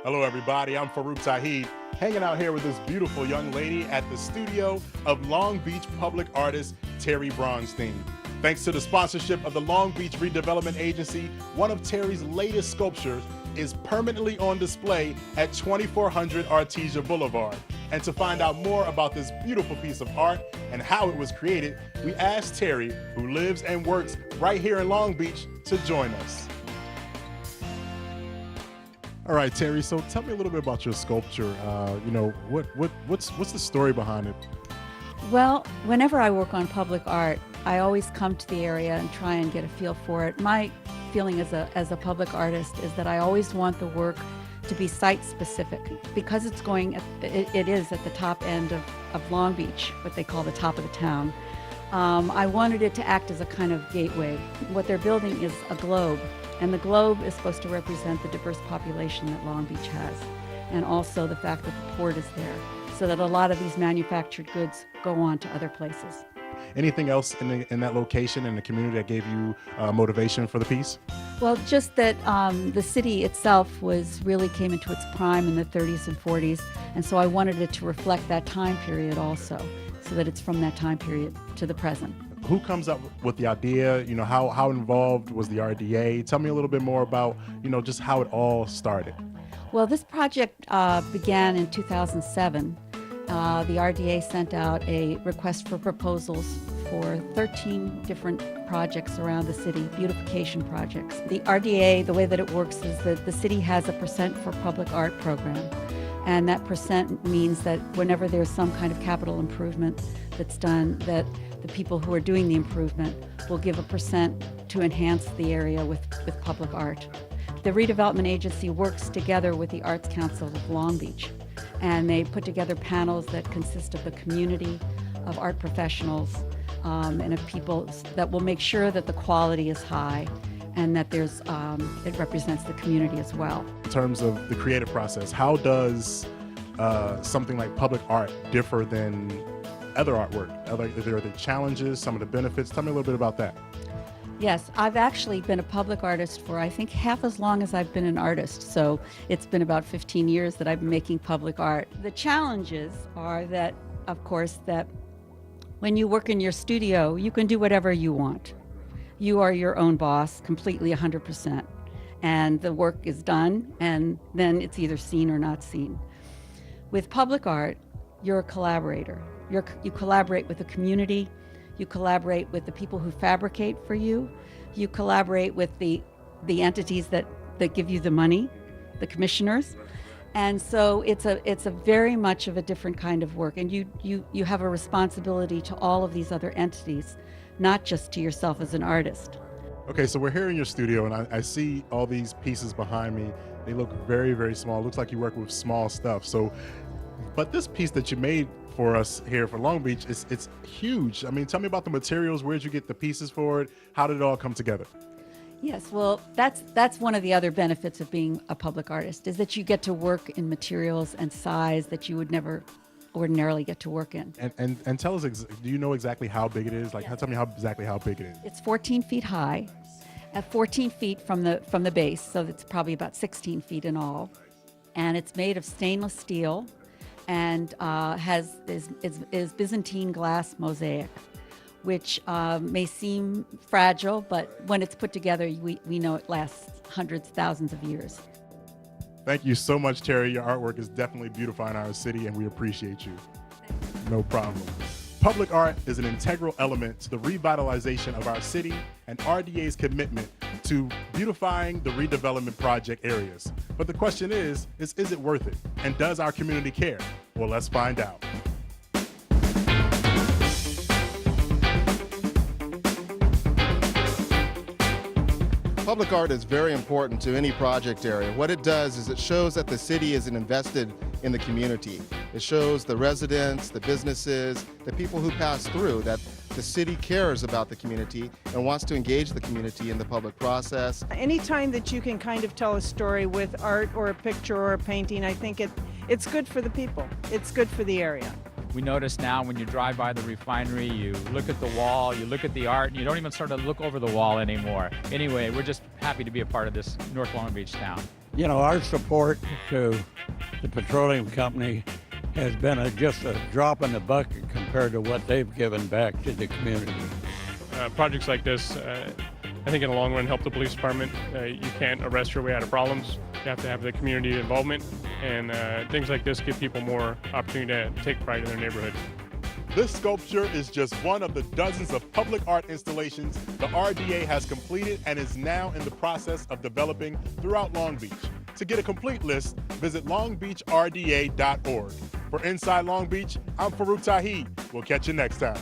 Hello, everybody. I'm Farouk Tahid, hanging out here with this beautiful young lady at the studio of Long Beach public artist Terry Bronstein. Thanks to the sponsorship of the Long Beach Redevelopment Agency, one of Terry's latest sculptures is permanently on display at 2400 Artesia Boulevard. And to find out more about this beautiful piece of art and how it was created, we asked Terry, who lives and works right here in Long Beach, to join us. All right, Terry, so tell me a little bit about your sculpture. What's the story behind it? Well, whenever I work on public art, I always come to the area and try and get a feel for it. My feeling as a public artist is that I always want the work to be site-specific because it is at the top end of Long Beach, what they call the top of the town. I wanted it to act as a kind of gateway. What they're building is a globe, and the globe is supposed to represent the diverse population that Long Beach has, and also the fact that the port is there, so that a lot of these manufactured goods go on to other places. Anything else in that location in the community that gave you motivation for the piece? Well, just that the city itself really came into its prime in the 30s and 40s, and so I wanted it to reflect that time period also, so that it's from that time period to the present. Who comes up with the idea? How involved was the RDA? Tell me a little bit more about, just how it all started. Well, this project began in 2007. The RDA sent out a request for proposals for 13 different projects around the city, beautification projects. The RDA, the way that it works is that the city has a percent for public art program. And that percent means that whenever there's some kind of capital improvement that's done, that the people who are doing the improvement will give a percent to enhance the area with public art. The redevelopment agency works together with the Arts Council of Long Beach, and they put together panels that consist of the community, of art professionals, and of people that will make sure that the quality is high and that it represents the community as well. In terms of the creative process, how does something like public art differ than other artwork? Are there challenges, some of the benefits? Tell me a little bit about that. Yes, I've actually been a public artist for I think half as long as I've been an artist. So it's been about 15 years that I've been making public art. The challenges are that, of course, that when you work in your studio, you can do whatever you want. You are your own boss, completely 100%. And the work is done, and then it's either seen or not seen. With public art, you're a collaborator. You collaborate with the community. You collaborate with the people who fabricate for you. You collaborate with the entities that give you the money, the commissioners. And so it's a very much of a different kind of work. And you have a responsibility to all of these other entities, not just to yourself as an artist. Okay, so we're here in your studio, and I see all these pieces behind me. They look very, very small. It looks like you work with small stuff. But this piece that you made for us here for Long Beach, it's huge. I mean, tell me about the materials. Where'd you get the pieces for it? How did it all come together? Yes, well, that's one of the other benefits of being a public artist, is that you get to work in materials and size that you would never ordinarily get to work in. And tell us, do you know exactly how big it is? Yes. Tell me exactly how big it is. It's 14 feet high, at 14 feet from the base, so it's probably about 16 feet in all. And it's made of stainless steel and is Byzantine glass mosaic, which may seem fragile, but when it's put together, we know it lasts hundreds, thousands of years. Thank you so much, Terry. Your artwork is definitely beautifying our city, and we appreciate you. No problem. Public art is an integral element to the revitalization of our city and RDA's commitment to beautifying the redevelopment project areas. But the question is it worth it? And does our community care? Well, let's find out. Public art is very important to any project area. What it does is it shows that the city is invested in the community. It shows the residents, the businesses, the people who pass through that the city cares about the community and wants to engage the community in the public process. Anytime that you can kind of tell a story with art or a picture or a painting, I think it's good for the people. It's good for the area. We notice now when you drive by the refinery, you look at the wall, you look at the art, and you don't even sort of look over the wall anymore. Anyway, we're just happy to be a part of this North Long Beach town. You know, our support to the Petroleum Company has been just a drop in the bucket compared to what they've given back to the community. Projects like this, I think in the long run help the police department. You can't arrest your way out of problems. You have to have the community involvement, and things like this give people more opportunity to take pride in their neighborhood. This sculpture is just one of the dozens of public art installations the RDA has completed and is now in the process of developing throughout Long Beach. To get a complete list, visit longbeachrda.org. For Inside Long Beach, I'm Farouk Tahid. We'll catch you next time.